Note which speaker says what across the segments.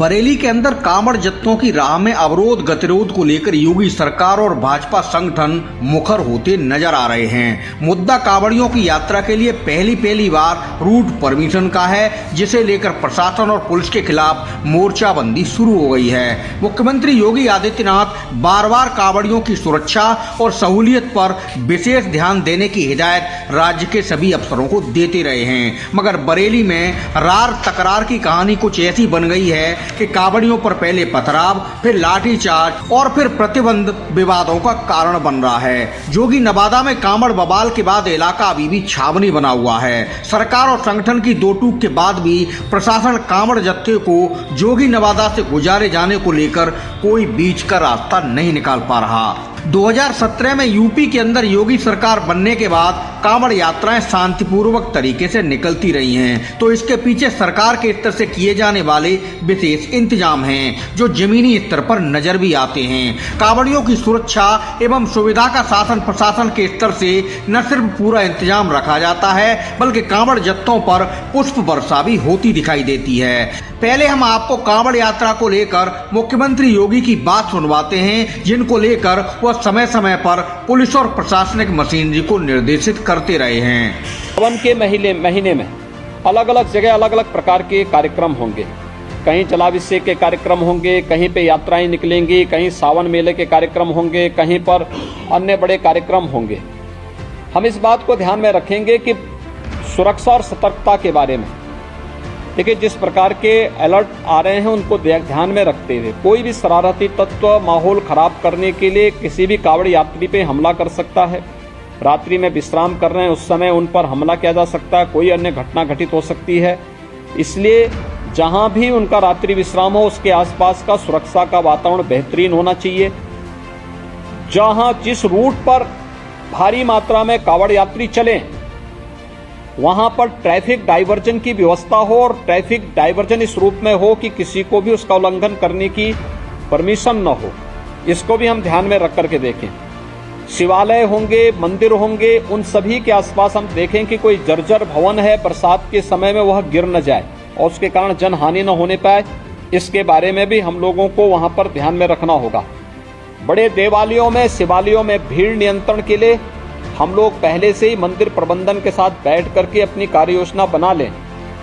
Speaker 1: बरेली के अंदर कांवड़ जत्थों की राह में अवरोध गतिरोध को लेकर योगी सरकार और भाजपा संगठन मुखर होते नजर आ रहे हैं। मुद्दा कांवड़ियों की यात्रा के लिए पहली बार रूट परमिशन का है, जिसे लेकर प्रशासन और पुलिस के खिलाफ मोर्चाबंदी शुरू हो गई है। मुख्यमंत्री योगी आदित्यनाथ बार कांवड़ियों की सुरक्षा और सहूलियत पर विशेष ध्यान देने की हिदायत राज्य के सभी अफसरों को देते रहे हैं, मगर बरेली में रार तकरार की कहानी कुछ ऐसी बन गई है कि कांवड़ियों पर पहले पथराव, फिर लाठीचार्ज और फिर प्रतिबंध विवादों का कारण बन रहा है। जोगी नवादा में कांवड़ बवाल के बाद इलाका अभी भी छावनी बना हुआ है। सरकार और संगठन की दो टूक के बाद भी प्रशासन कांवड़ जत्थे को जोगी नवादा से गुजारे जाने को लेकर कोई बीच का रास्ता नहीं निकाल पा रहा। 2017 में यूपी के अंदर योगी सरकार बनने के बाद कांवड़ यात्राएं शांतिपूर्वक तरीके से निकलती रही हैं, तो इसके पीछे सरकार के स्तर से किए जाने वाले विशेष इंतजाम हैं, जो जमीनी स्तर पर नजर भी आते हैं। कांवड़ियों की सुरक्षा एवं सुविधा का शासन प्रशासन के स्तर से न सिर्फ पूरा इंतजाम रखा जाता है, बल्कि कांवड़ जत्थों पर पुष्प वर्षा भी होती दिखाई देती है। पहले हम आपको कांवड़ यात्रा को लेकर मुख्यमंत्री योगी की बात सुनवाते हैं, जिनको लेकर वह समय समय पर पुलिस और प्रशासनिक मशीनरी को निर्देशित करते रहे हैं।
Speaker 2: सावन के महीने में अलग अलग जगह अलग अलग प्रकार के कार्यक्रम होंगे। कहीं जलाभिषेक के कार्यक्रम होंगे, कहीं पे यात्राएं निकलेंगी, कहीं सावन मेले के कार्यक्रम होंगे, कहीं पर अन्य बड़े कार्यक्रम होंगे। हम इस बात को ध्यान में रखेंगे कि सुरक्षा और सतर्कता के बारे में देखिए, जिस प्रकार के अलर्ट आ रहे हैं उनको ध्यान में रखते हुए कोई भी शरारती तत्व माहौल खराब करने के लिए किसी भी कांवड़ यात्री पे हमला कर सकता है। रात्रि में विश्राम कर रहे हैं उस समय उन पर हमला किया जा सकता है, कोई अन्य घटना घटित हो सकती है। इसलिए जहां भी उनका रात्रि विश्राम हो उसके आसपास का सुरक्षा का वातावरण बेहतरीन होना चाहिए। जहां जिस रूट पर भारी मात्रा में कांवड़ यात्री चलें वहां पर ट्रैफिक डाइवर्जन की व्यवस्था हो, और ट्रैफिक डाइवर्जन इस रूप में हो कि किसी को भी उसका उल्लंघन करने की परमिशन न हो। इसको भी हम ध्यान में रख करके देखें। शिवालय होंगे, मंदिर होंगे, उन सभी के आसपास हम देखें कि कोई जर्जर भवन है, बरसात के समय में वह गिर न जाए और उसके कारण जनहानि न होने पाए। इसके बारे में भी हम लोगों को वहां पर ध्यान में रखना होगा। बड़े देवालयों में, शिवालयों में भीड़ नियंत्रण के लिए हम लोग पहले से ही मंदिर प्रबंधन के साथ बैठ करके अपनी कार्य योजना बना लें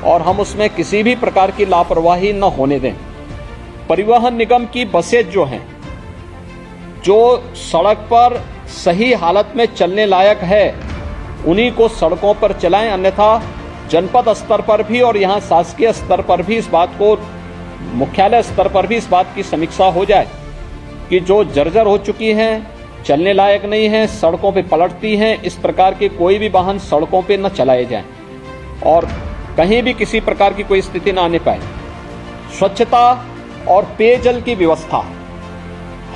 Speaker 2: और हम उसमें किसी भी प्रकार की लापरवाही न होने दें। परिवहन निगम की बसें जो हैं, जो सड़क पर सही हालत में चलने लायक है, उन्हीं को सड़कों पर चलाएं। अन्यथा जनपद स्तर पर भी और यहाँ शासकीय स्तर पर भी इस बात को, मुख्यालय स्तर पर भी इस बात की समीक्षा हो जाए कि जो जर्जर हो चुकी हैं, चलने लायक नहीं है, सड़कों पे पलटती हैं, इस प्रकार के कोई भी वाहन सड़कों पे न चलाए जाएं और कहीं भी किसी प्रकार की कोई स्थिति न आने पाए। स्वच्छता और पेयजल की व्यवस्था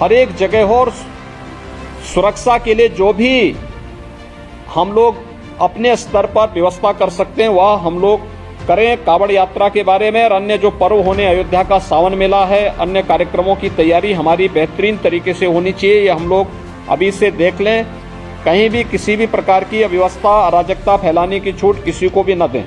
Speaker 2: हर एक जगह हो, और सुरक्षा के लिए जो भी हम लोग अपने स्तर पर व्यवस्था कर सकते हैं वह हम लोग करें। कांवड़ यात्रा के बारे में और अन्य जो पर्व होने, अयोध्या का सावन मेला है, अन्य कार्यक्रमों की तैयारी हमारी बेहतरीन तरीके से होनी चाहिए। ये हम लोग अभी से देख लें, कहीं भी किसी भी प्रकार की अव्यवस्था, अराजकता फैलाने की छूट किसी को भी न दें।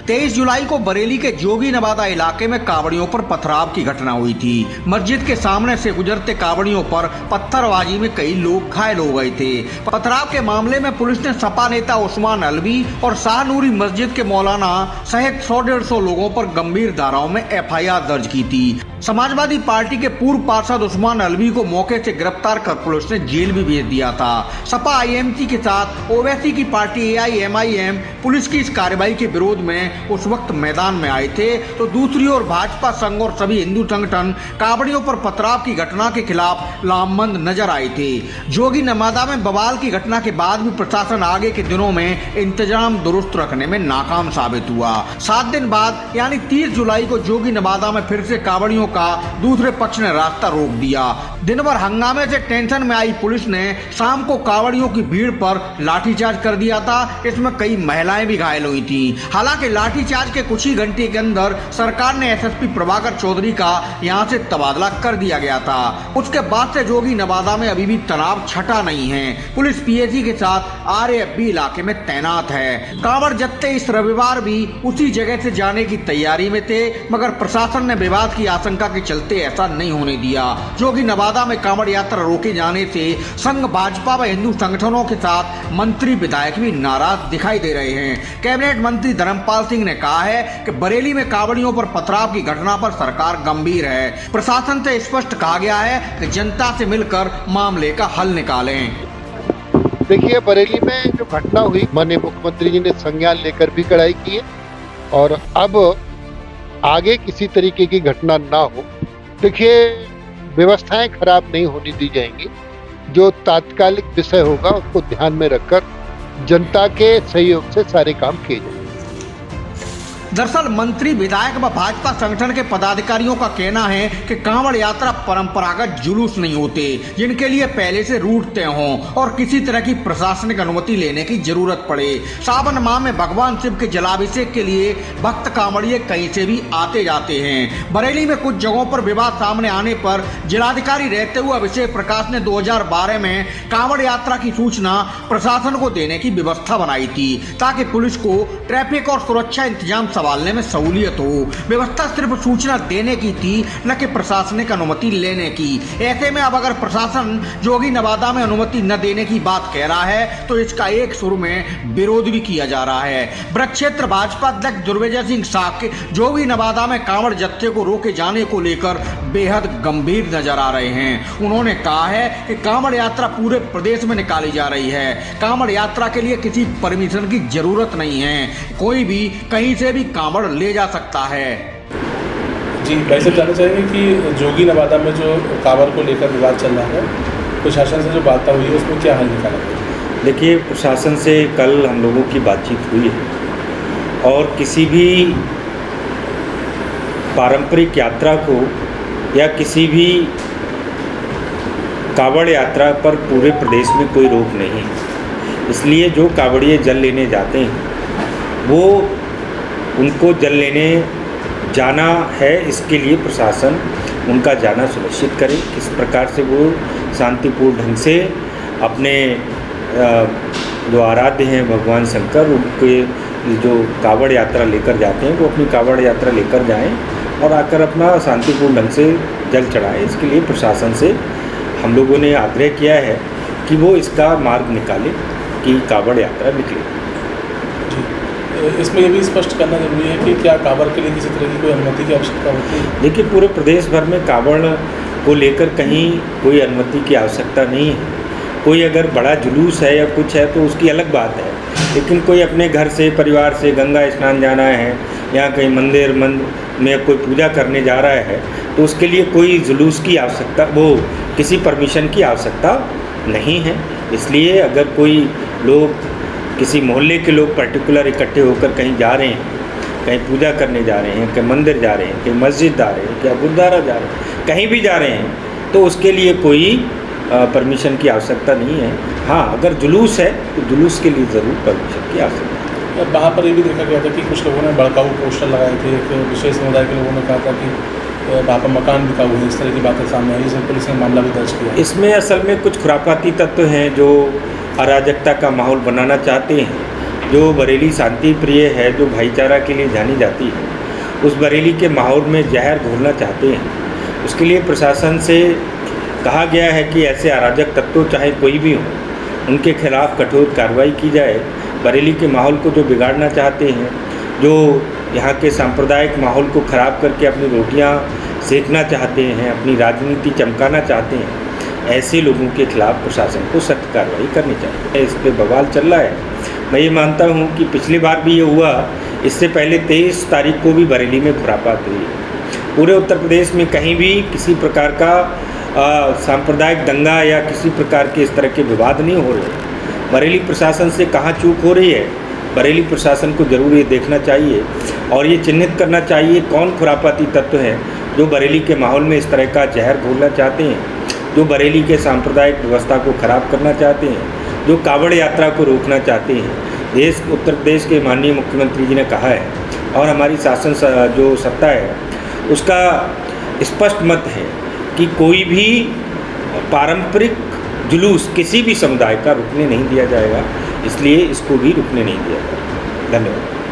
Speaker 1: 23 जुलाई को बरेली के जोगी नवादा इलाके में कांवड़ियों पर पथराव की घटना हुई थी। मस्जिद के सामने से गुजरते कांवड़ियों पर पत्थरबाजी में कई लोग घायल हो गए थे। पथराव के मामले में पुलिस ने सपा नेता उस्मान अलवी और शाहनूरी मस्जिद के मौलाना सहित 100-150 लोगों पर गंभीर धाराओं में FIR दर्ज की थी। समाजवादी पार्टी के पूर्व पार्षद उस्मान अलवी को मौके से गिरफ्तार कर पुलिस ने जेल भी भेज दिया था। सपा IMT के साथ ओवैसी की पार्टी AIMIM पुलिस की इस कार्रवाई के विरोध में उस वक्त मैदान में आए थे, तो दूसरी ओर भाजपा संघ और सभी हिंदू संगठन कांवड़ियों पर पथराव की घटना के खिलाफ लामबंद नजर आए थे। जोगी नवादा में बवाल की घटना के बाद भी प्रशासन आगे के दिनों में इंतजाम दुरुस्त रखने में नाकाम साबित हुआ। 7 दिन बाद यानी 30 जुलाई को जोगी नवादा में फिर से कांवड़ियों का दूसरे पक्ष ने रास्ता रोक दिया। दिन भर हंगामे से टेंशन में आई पुलिस ने शाम को कांवड़ियों की भीड़ पर लाठीचार्ज कर दिया था। इसमें कई महिलाएं भी घायल हुई थी। हालांकि लाठीचार्ज के कुछ ही घंटे के अंदर सरकार ने एसएसपी प्रभाकर चौधरी का यहां से तबादला कर दिया गया था। उसके बाद से जोगी नवादा में अभी भी तनाव छटा नहीं है। पुलिस पीएसी के साथ आरएएफ भी इलाके में तैनात है। कांवड़ जत्थे इस रविवार भी उसी जगह से जाने की तैयारी में थे, मगर प्रशासन ने विवाद की आशंका के चलते ऐसा नहीं होने दिया। जोगी नवादा में कांवड़ यात्रा रोके जाने से संघ भाजपा व हिंदू संगठनों के साथ मंत्री विधायक भी नाराज दिखाई दे रहे हैं। कैबिनेट मंत्री धर्मपाल सिंह ने कहा है कि बरेली में कांवड़ियों पर पथराव की घटना पर सरकार गंभीर है। प्रशासन से स्पष्ट कहा गया है कि जनता से मिलकर मामले का हल निकालें।
Speaker 3: देखिए, बरेली में जो घटना हुई, माननीय मुख्यमंत्री जी ने संज्ञान लेकर भी कड़ाई की है और अब आगे किसी तरीके की घटना ना हो। देखिए, व्यवस्थाएं खराब नहीं होने दी जाएंगी। जो तात्कालिक विषय होगा उसको ध्यान में रखकर जनता के सहयोग से सारे काम किए जाएंगे।
Speaker 1: दरअसल मंत्री, विधायक व भाजपा संगठन के पदाधिकारियों का कहना है कि कांवड़ यात्रा परंपरागत जुलूस नहीं होते, जिनके लिए पहले से रूट तय हों और किसी तरह की प्रशासनिक अनुमति लेने की जरूरत पड़े। सावन माह में भगवान शिव के जलाभिषेक के लिए भक्त कांवड़िए कहीं से भी आते जाते हैं। बरेली में कुछ जगहों पर विवाद सामने आने पर जिलाधिकारी रहते हुए अभिषेक प्रकाश ने 2012 में कांवड़ यात्रा की सूचना प्रशासन को देने की व्यवस्था बनाई थी, ताकि पुलिस को ट्रैफिक और सुरक्षा इंतजाम संभालने में सहूलियत हो। व्यवस्था सिर्फ सूचना देने की थी, न कि प्रशासनिक अनुमति लेने की। ऐसे में अब अगर प्रशासन जोगी नवादा में अनुमति न देने की बात कह रहा है तो इसका एक सुर में विरोध भी किया जा रहा है। ब्रज क्षेत्र भाजपा अध्यक्ष दुर्विजय सिंह साक जोगी नवादा में कांवड़ जत्थे को रोके जाने को लेकर बेहद गंभीर नजर आ रहे हैं। उन्होंने कहा है कि कांवड़ यात्रा पूरे प्रदेश में निकाली जा रही है। कांवड़ यात्रा के लिए किसी परमिशन की जरूरत नहीं है। कोई भी कहीं से भी कांवड़ ले जा सकता है।
Speaker 4: जी, वैसे जानना चाहेंगे कि जोगी नवादा में जो कांवड़ को लेकर विवाद चल रहा है, प्रशासन से जो वार्ता हुई है उसमें क्या हल निकाला गया?
Speaker 5: देखिए, प्रशासन से कल हम लोगों की बातचीत हुई है और किसी भी पारंपरिक यात्रा को या किसी भी कांवड़ यात्रा पर पूरे प्रदेश में कोई रोक नहीं है। इसलिए जो कांवड़िए जल लेने जाते हैं वो उनको जल लेने जाना है, इसके लिए प्रशासन उनका जाना सुनिश्चित करे। किस प्रकार से वो शांतिपूर्ण ढंग से अपने जो आराध्य हैं भगवान शंकर, उनके जो कांवड़ यात्रा लेकर जाते हैं वो अपनी कांवड़ यात्रा लेकर जाएं और आकर अपना शांतिपूर्ण ढंग से जल चढ़ाएं। इसके लिए प्रशासन से हम लोगों ने आग्रह किया है कि वो इसका मार्ग निकाले कि कांवड़ यात्रा निकले।
Speaker 4: इसमें ये भी स्पष्ट करना जरूरी है कि क्या कांवड़ के लिए किसी तरह की कोई अनुमति की आवश्यकता होती है?
Speaker 5: देखिए, पूरे प्रदेश भर में कांवड़ को लेकर कहीं कोई अनुमति की आवश्यकता नहीं है। कोई अगर बड़ा जुलूस है या कुछ है तो उसकी अलग बात है, लेकिन कोई अपने घर से परिवार से गंगा स्नान जाना है या कहीं मंदिर में कोई पूजा करने जा रहा है तो उसके लिए कोई जुलूस की आवश्यकता, वो किसी परमिशन की आवश्यकता नहीं है। इसलिए अगर कोई लोग, किसी मोहल्ले के लोग पर्टिकुलर इकट्ठे होकर कहीं जा रहे हैं, कहीं पूजा करने जा रहे हैं, कहीं मंदिर जा रहे हैं, कहीं मस्जिद जा रहे हैं, क्या गुरुद्वारा जा रहे हैं, कहीं भी जा रहे हैं, तो उसके लिए कोई परमिशन की आवश्यकता नहीं है। हाँ, अगर जुलूस है तो जुलूस के लिए ज़रूर परमिशन की आवश्यकता है।
Speaker 4: वहाँ पर ये भी देखा गया था कि कुछ लोगों ने भड़काऊ पोस्टर लगाए थे। एक विशेष समुदाय के लोगों ने कहा था कि वहाँ पर मकान बिका हुआ है, इस तरह की बातें सामने आई, जिसमें पुलिस ने मामला भी दर्ज किया।
Speaker 5: इसमें असल में कुछ खुराफाती तत्व हैं जो अराजकता का माहौल बनाना चाहते हैं। जो बरेली शांति प्रिय है, जो भाईचारा के लिए जानी जाती है, उस बरेली के माहौल में जहर घोलना चाहते हैं। उसके लिए प्रशासन से कहा गया है कि ऐसे अराजक तत्व चाहे कोई भी हो, उनके खिलाफ कठोर कार्रवाई की जाए। बरेली के माहौल को जो बिगाड़ना चाहते हैं, जो यहाँ के सांप्रदायिक माहौल को ख़राब करके अपनी रोटियाँ सेकना चाहते हैं, अपनी राजनीति चमकाना चाहते हैं, ऐसे लोगों के खिलाफ प्रशासन को सख्त कार्रवाई करनी चाहिए। इस पर बवाल चल रहा है। मैं ये मानता हूँ कि पिछली बार भी ये हुआ, इससे पहले 23 तारीख को भी बरेली में खुरापात हुई। पूरे उत्तर प्रदेश में कहीं भी किसी प्रकार का सांप्रदायिक दंगा या किसी प्रकार के इस तरह के विवाद नहीं हो रहे। बरेली प्रशासन से कहाँ चूक हो रही है, बरेली प्रशासन को ज़रूर ये देखना चाहिए और ये चिन्हित करना चाहिए कौन खुरापाती तत्व हैं जो बरेली के माहौल में इस तरह का जहर घोलना चाहते हैं, जो बरेली के सांप्रदायिक व्यवस्था को ख़राब करना चाहते हैं, जो कावड़ यात्रा को रोकना चाहते हैं। उत्तर प्रदेश के माननीय मुख्यमंत्री जी ने कहा है और हमारी शासन जो सत्ता है उसका स्पष्ट मत है कि कोई भी पारंपरिक जुलूस किसी भी समुदाय का रुकने नहीं दिया जाएगा, इसलिए इसको भी रुकने नहीं दिया जाएगा। धन्यवाद।